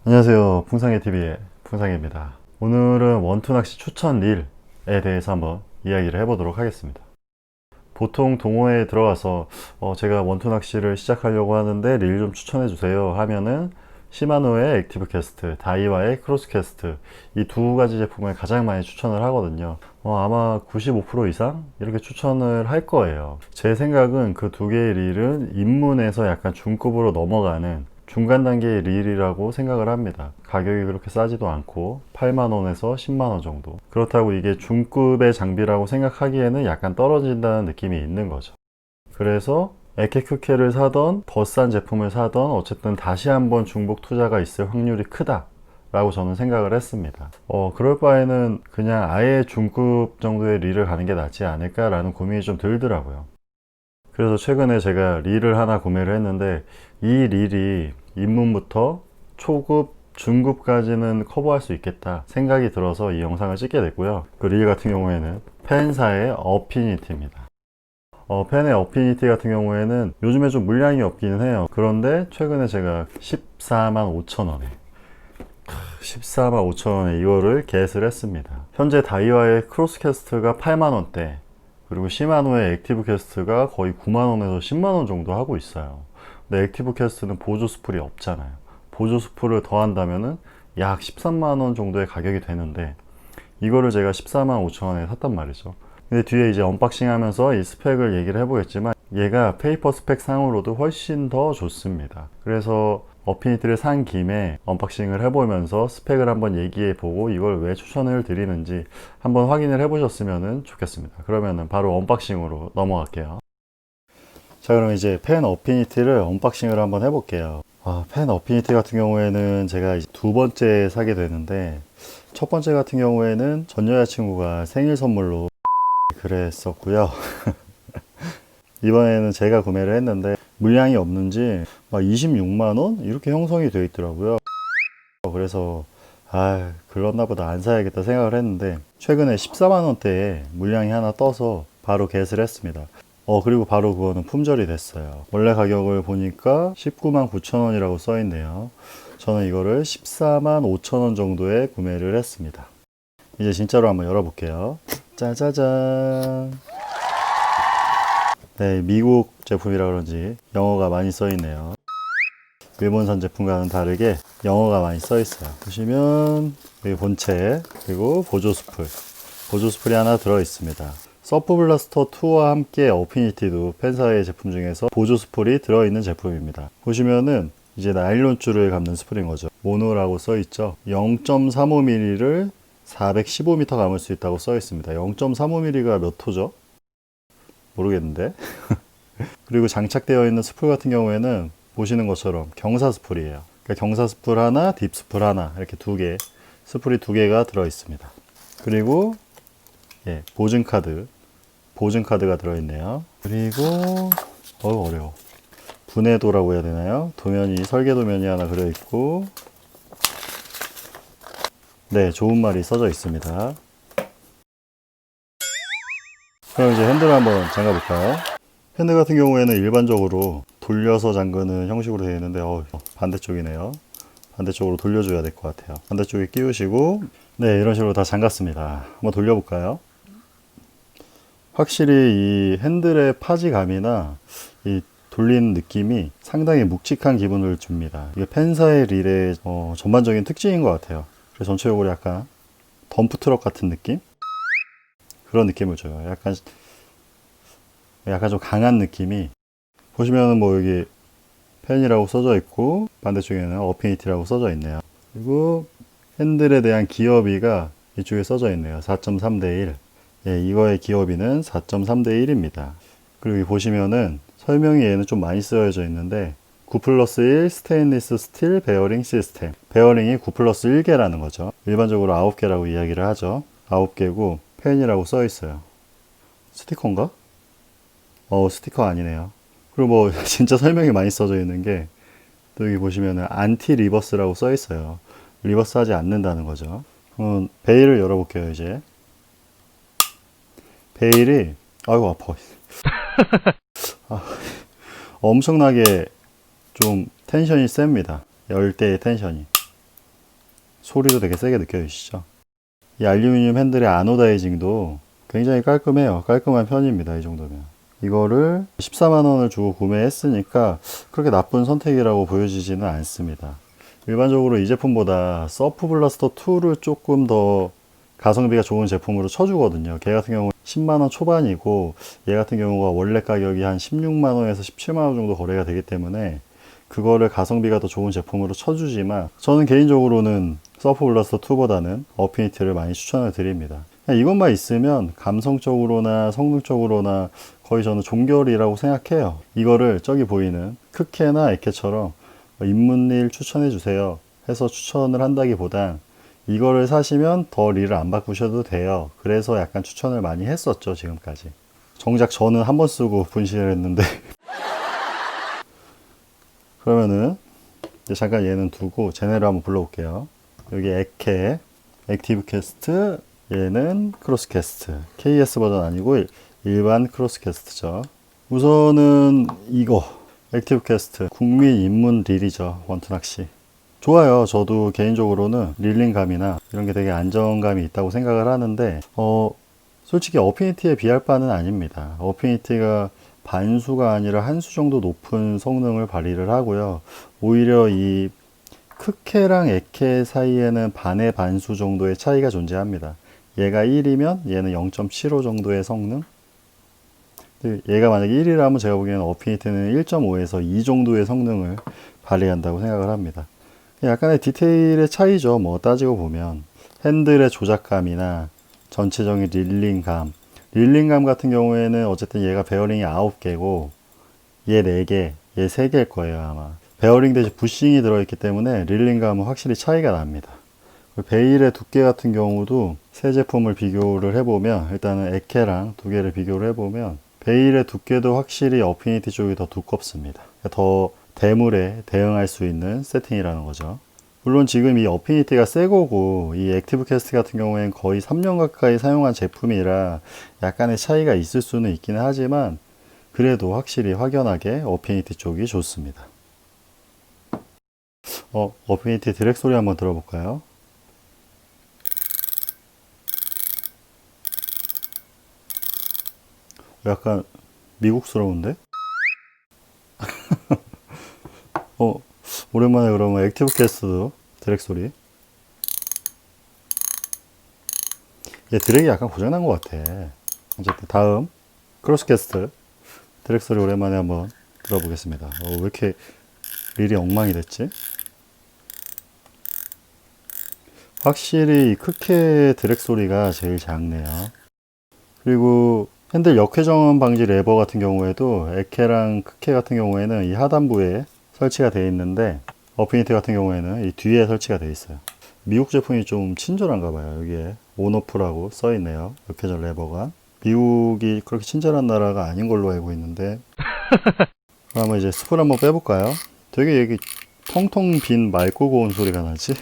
안녕하세요. 풍상해TV의 풍상해입니다. 오늘은 원투 낚시 추천 릴에 대해서 한번 이야기를 해보도록 하겠습니다. 보통 동호회에 들어가서 제가 원투 낚시를 시작하려고 하는데 릴 좀 추천해 주세요 하면은 시마노의 액티브 캐스트, 다이와의 크로스 캐스트, 이 두 가지 제품을 가장 많이 추천을 하거든요. 아마 95% 이상 이렇게 추천을 할 거예요. 제 생각은 그 두 개의 릴은 입문에서 약간 중급으로 넘어가는 중간 단계의 릴이라고 생각을 합니다. 가격이 그렇게 싸지도 않고 8만원에서 10만원 정도. 그렇다고 이게 중급의 장비라고 생각하기에는 약간 떨어진다는 느낌이 있는 거죠. 그래서 에케큐케를 사던 더 싼 제품을 사던 어쨌든 다시 한번 중복 투자가 있을 확률이 크다 라고 저는 생각을 했습니다. 그럴 바에는 그냥 아예 중급 정도의 릴을 가는 게 낫지 않을까 라는 고민이 좀 들더라고요. 그래서 최근에 제가 릴을 하나 구매를 했는데 이 릴이 입문부터 초급, 중급까지는 커버할 수 있겠다 생각이 들어서 이 영상을 찍게 됐고요. 그 릴 같은 경우에는 펜사의 어피니티입니다. 펜의 어피니티 같은 경우에는 요즘에 좀 물량이 없기는 해요. 그런데 최근에 제가 14만 5천원에 14만 5천원에 이거를 겟을 했습니다. 현재 다이와의 크로스 캐스트가 8만원대, 그리고 시마노의 액티브 캐스트가 거의 9만원에서 10만원 정도 하고 있어요. 근데 액티브 캐스트는 보조 스풀이 없잖아요. 보조 스풀을 더한다면은 약 13만원 정도의 가격이 되는데 이거를 제가 14만 5천원에 샀단 말이죠. 근데 뒤에 이제 언박싱 하면서 이 스펙을 얘기를 해보겠지만 얘가 페이퍼 스펙 상으로도 훨씬 더 좋습니다. 그래서 어피니티를 산 김에 언박싱을 해보면서 스펙을 한번 얘기해보고 이걸 왜 추천을 드리는지 한번 확인을 해보셨으면 좋겠습니다. 그러면 바로 언박싱으로 넘어갈게요. 자, 그럼 이제 펜 어피니티를 언박싱을 한번 해볼게요. 펜 어피니티 같은 경우에는 제가 이제 두 번째 사게 되는데, 첫 번째 같은 경우에는 전 여자친구가 생일 선물로 그랬었고요. 이번에는 제가 구매를 했는데 물량이 없는지 막 26만원 이렇게 형성이 되어 있더라고요. 그래서 그렇나 보다 안 사야겠다 생각을 했는데 최근에 14만원대에 물량이 하나 떠서 바로 겟을 했습니다. 그리고 바로 그거는 품절이 됐어요. 원래 가격을 보니까 19만 9천원이라고 써 있네요. 저는 이거를 14만 5천원 정도에 구매를 했습니다. 이제 진짜로 한번 열어볼게요. 짜자잔. 네, 미국 제품이라 그런지 영어가 많이 써 있네요. 일본산 제품과는 다르게 영어가 많이 써 있어요. 보시면 여기 본체, 그리고 보조 스풀이 하나 들어 있습니다. 서프 블라스터 2와 함께 어피니티도 펜사의 제품 중에서 보조 스풀이 들어 있는 제품입니다. 보시면은 이제 나일론 줄을 감는 스풀인 거죠. 모노라고 써 있죠. 0.35mm를 415m 감을 수 있다고 써 있습니다. 0.35mm가 몇 호죠? 모르겠는데. 그리고 장착되어 있는 스풀 같은 경우에는 보시는 것처럼 경사 스풀이에요. 그러니까 경사 스풀 하나, 딥 스풀 하나, 이렇게 두 개, 스풀이 두 개가 들어 있습니다. 그리고 보증 카드가 들어 있네요. 그리고 어려워. 분해도라고 해야 되나요? 도면이, 설계 도면이 하나 그려 있고, 네, 좋은 말이 써져 있습니다. 그럼 이제 핸들 한번 잠가 볼까요? 핸들 같은 경우에는 일반적으로 돌려서 잠그는 형식으로 되어 있는데 반대쪽이네요. 반대쪽으로 돌려줘야 될 것 같아요. 반대쪽에 끼우시고, 네, 이런 식으로 다 잠갔습니다. 한번 돌려볼까요? 확실히 이 핸들의 파지감이나 이 돌리는 느낌이 상당히 묵직한 기분을 줍니다. 이게 펜사의 릴의 전반적인 특징인 것 같아요. 그래서 전체적으로 약간 덤프트럭 같은 느낌? 그런 느낌을 줘요. 약간 좀 강한 느낌이. 보시면은 뭐 여기 펜이라고 써져 있고 반대쪽에는 어피니티라고 써져 있네요. 그리고 핸들에 대한 기어비가 이쪽에 써져 있네요. 4.3대 1. 이거의 기어비는 4.3대 1입니다. 그리고 여기 보시면은 설명이 얘는 좀 많이 쓰여져 있는데 9+1 스테인리스 스틸 베어링 시스템. 베어링이 9+1개라는 거죠. 일반적으로 9개라고 이야기를 하죠. 9개고 펜이라고 써 있어요. 스티커인가? 스티커 아니네요. 그리고 뭐 진짜 설명이 많이 써져 있는 게 또 여기 보시면은 안티 리버스라고 써 있어요. 리버스 하지 않는다는 거죠. 베일을 열어볼게요. 이제 베일이 아이고 아파. 엄청나게 좀 텐션이 셉니다. 열대의 텐션이. 소리도 되게 세게 느껴지시죠? 이 알루미늄 핸들의 아노다이징도 굉장히 깔끔해요. 깔끔한 편입니다. 이 정도면. 이거를 14만원을 주고 구매했으니까 그렇게 나쁜 선택이라고 보여지지는 않습니다. 일반적으로 이 제품보다 서프 블라스터 2를 조금 더 가성비가 좋은 제품으로 쳐주거든요. 걔 같은 경우는 10만원 초반이고 얘 같은 경우가 원래 가격이 한 16만원에서 17만원 정도 거래가 되기 때문에 그거를 가성비가 더 좋은 제품으로 쳐주지만 저는 개인적으로는 서프 블라스터 2보다는 어피니티를 많이 추천을 드립니다. 이것만 있으면 감성적으로나 성능적으로나 거의 저는 종결이라고 생각해요. 이거를 저기 보이는 크케나 에케처럼 입문릴 추천해 주세요 해서 추천을 한다기보단 이거를 사시면 더 릴을 안 바꾸셔도 돼요. 그래서 약간 추천을 많이 했었죠, 지금까지. 정작 저는 한 번 쓰고 분실을 했는데 그러면은 이제 잠깐 얘는 두고 쟤네를 한번 불러볼게요. 여기 에케, 액티브 캐스트, 얘는 크로스 캐스트. KS 버전 아니고 일반 크로스 캐스트죠. 우선은 이거 액티브 캐스트 국민 입문 릴이죠. 원투 낚시 좋아요. 저도 개인적으로는 릴링감이나 이런 게 되게 안정감이 있다고 생각을 하는데 솔직히 어피니티에 비할 바는 아닙니다. 어피니티가 반수가 아니라 한 수 정도 높은 성능을 발휘를 하고요. 오히려 이 크케랑 에케 사이에는 반의 반수 정도의 차이가 존재합니다. 얘가 1이면 얘는 0.75 정도의 성능. 얘가 만약에 1이라면 제가 보기에는 어피니티는 1.5에서 2 정도의 성능을 발휘한다고 생각을 합니다. 약간의 디테일의 차이죠. 뭐 따지고 보면 핸들의 조작감이나 전체적인 릴링감 같은 경우에는 어쨌든 얘가 베어링이 9개고 얘 4개, 얘 3개일 거예요 아마. 베어링 대신 부싱이 들어있기 때문에 릴링감은 확실히 차이가 납니다. 베일의 두께 같은 경우도 새 제품을 비교를 해보면 일단은 에케랑 두 개를 비교를 해보면 베일의 두께도 확실히 어피니티 쪽이 더 두껍습니다. 더 대물에 대응할 수 있는 세팅이라는 거죠. 물론 지금 이 어피니티가 새 거고 이 액티브 캐스트 같은 경우에는 거의 3년 가까이 사용한 제품이라 약간의 차이가 있을 수는 있기는 하지만 그래도 확실히 확연하게 어피니티 쪽이 좋습니다. 어피니티 드랙 소리 한번 들어볼까요? 약간 미국스러운데? 오랜만에 그러면 액티브 캐스트도 드랙 소리. 얘 드랙이 약간 고장난 것 같아. 어쨌든 다음 크로스 캐스트 드랙 소리 오랜만에 한번 들어보겠습니다. 왜 이렇게 릴이 엉망이 됐지? 확실히 이 크케 드랙 소리가 제일 작네요. 그리고 핸들 역회전 방지 레버 같은 경우에도 에케랑 크케 같은 경우에는 이 하단부에 설치가 되어 있는데 어피니티 같은 경우에는 이 뒤에 설치가 되어 있어요. 미국 제품이 좀 친절한가 봐요. 여기에 온오프라고 써 있네요. 역회전 레버가. 미국이 그렇게 친절한 나라가 아닌 걸로 알고 있는데 그러면 이제 스프를 한번 빼볼까요? 되게 여기 텅텅 빈 맑고 고운 소리가 나지?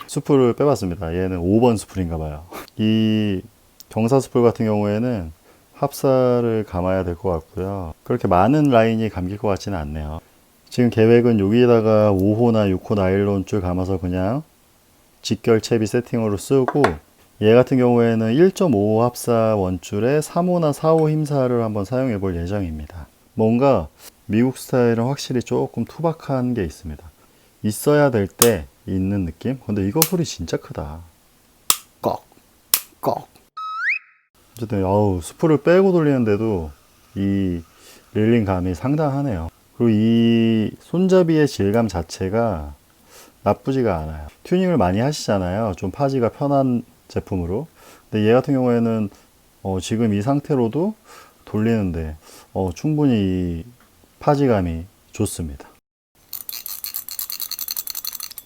스프를 빼봤습니다. 얘는 5번 스프인가 봐요. 이 경사 스프 같은 경우에는 합사를 감아야 될 것 같고요. 그렇게 많은 라인이 감길 것 같지는 않네요. 지금 계획은 여기에다가 5호나 6호 나일론 줄 감아서 그냥 직결 채비 세팅으로 쓰고 얘 같은 경우에는 1.5호 합사 원줄에 3호나 4호 힘사를 한번 사용해 볼 예정입니다. 뭔가 미국 스타일은 확실히 조금 투박한 게 있습니다. 있어야 될 때 있는 느낌? 근데 이거 소리 진짜 크다. 꺽! 꺽! 어쨌든 스프를 빼고 돌리는데도 이 릴링 감이 상당하네요. 그리고 이 손잡이의 질감 자체가 나쁘지가 않아요. 튜닝을 많이 하시잖아요. 좀 파지가 편한 제품으로. 근데 얘 같은 경우에는 지금 이 상태로도 돌리는데 충분히 이 파지감이 좋습니다.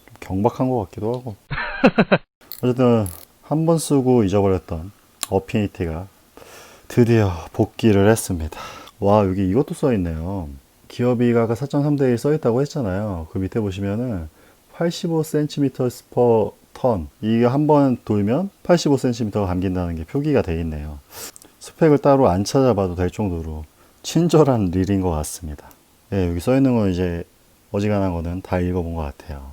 좀 경박한 것 같기도 하고. 어쨌든 한 번 쓰고 잊어버렸던 어피니티가 드디어 복귀를 했습니다. 와, 여기 이것도 써있네요. 기어비가 아까 4.3대1 써있다고 했잖아요. 그 밑에 보시면은 85cm per 이게 한 번 돌면 85cm가 감긴다는 게 표기가 되어 있네요. 스펙을 따로 안 찾아봐도 될 정도로 친절한 릴인 것 같습니다. 예, 여기 써있는 건 이제 어지간한 거는 다 읽어본 것 같아요.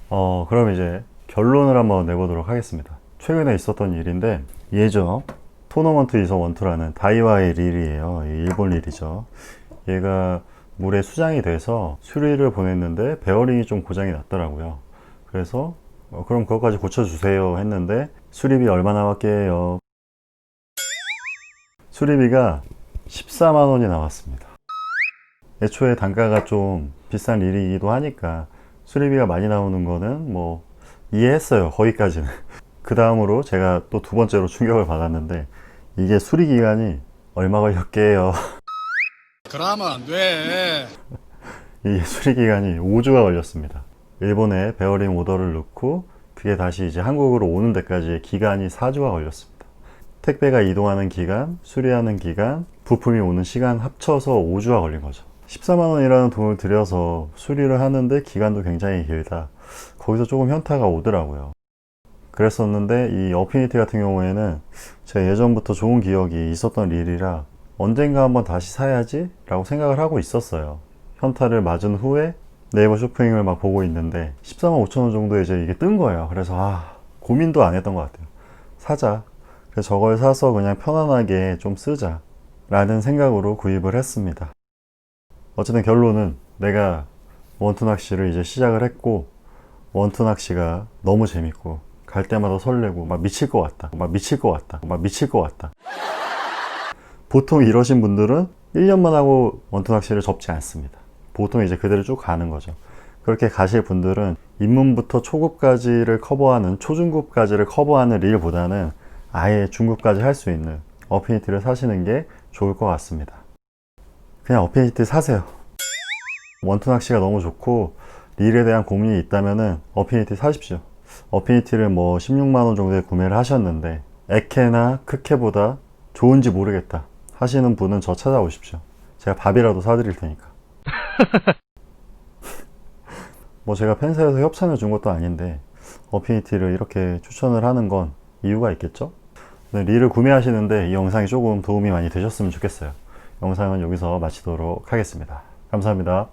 그럼 이제 결론을 한번 내보도록 하겠습니다. 최근에 있었던 일인데, 얘죠. 토너먼트 이서 원투라는 다이와의 릴이에요. 일본 릴이죠. 얘가 물에 수장이 돼서 수리를 보냈는데 베어링이 좀 고장이 났더라고요. 그래서 그럼 그것까지 고쳐주세요 했는데, 수리비 얼마 나왔게요? 수리비가 14만 원이 나왔습니다. 애초에 단가가 좀 비싼 릴이기도 하니까 수리비가 많이 나오는 거는 뭐 이해했어요. 거기까지는. 그 다음으로 제가 또 두 번째로 충격을 받았는데, 이게 수리 기간이 얼마 걸렸게요? 그러면 안 돼. 이게 수리 기간이 5주가 걸렸습니다. 일본에 베어링 오더를 넣고 그게 다시 이제 한국으로 오는 데까지의 기간이 4주가 걸렸습니다. 택배가 이동하는 기간, 수리하는 기간, 부품이 오는 시간 합쳐서 5주가 걸린 거죠. 14만 원이라는 돈을 들여서 수리를 하는데 기간도 굉장히 길다. 거기서 조금 현타가 오더라고요. 그랬었는데 이 어피니티 같은 경우에는 제가 예전부터 좋은 기억이 있었던 릴이라 언젠가 한번 다시 사야지 라고 생각을 하고 있었어요. 현타를 맞은 후에 네이버 쇼핑을 막 보고 있는데 14만 5천 원 정도에 이제 이게 뜬 거예요. 그래서 고민도 안 했던 것 같아요. 사자. 그래서 저걸 사서 그냥 편안하게 좀 쓰자 라는 생각으로 구입을 했습니다. 어쨌든 결론은 내가 원투 낚시를 이제 시작을 했고, 원투 낚시가 너무 재밌고 갈 때마다 설레고 막 미칠 것 같다, 막 미칠 것 같다, 막 미칠 것 같다. 보통 이러신 분들은 1년만 하고 원투 낚시를 접지 않습니다. 보통 이제 그대로 쭉 가는 거죠. 그렇게 가실 분들은 입문부터 초급까지를 커버하는, 초중급까지를 커버하는 릴보다는 아예 중급까지 할 수 있는 어피니티를 사시는 게 좋을 것 같습니다. 그냥 어피니티 사세요. 원투 낚시가 너무 좋고 릴에 대한 고민이 있다면은 어피니티 사십시오. 어피니티를 뭐 16만원 정도에 구매를 하셨는데 에케나 크케보다 좋은지 모르겠다 하시는 분은 저 찾아오십시오. 제가 밥이라도 사드릴 테니까. 뭐 제가 팬사에서 협찬을 준 것도 아닌데 어피니티를 이렇게 추천을 하는 건 이유가 있겠죠? 네, 릴을 구매하시는데 이 영상이 조금 도움이 많이 되셨으면 좋겠어요. 영상은 여기서 마치도록 하겠습니다. 감사합니다.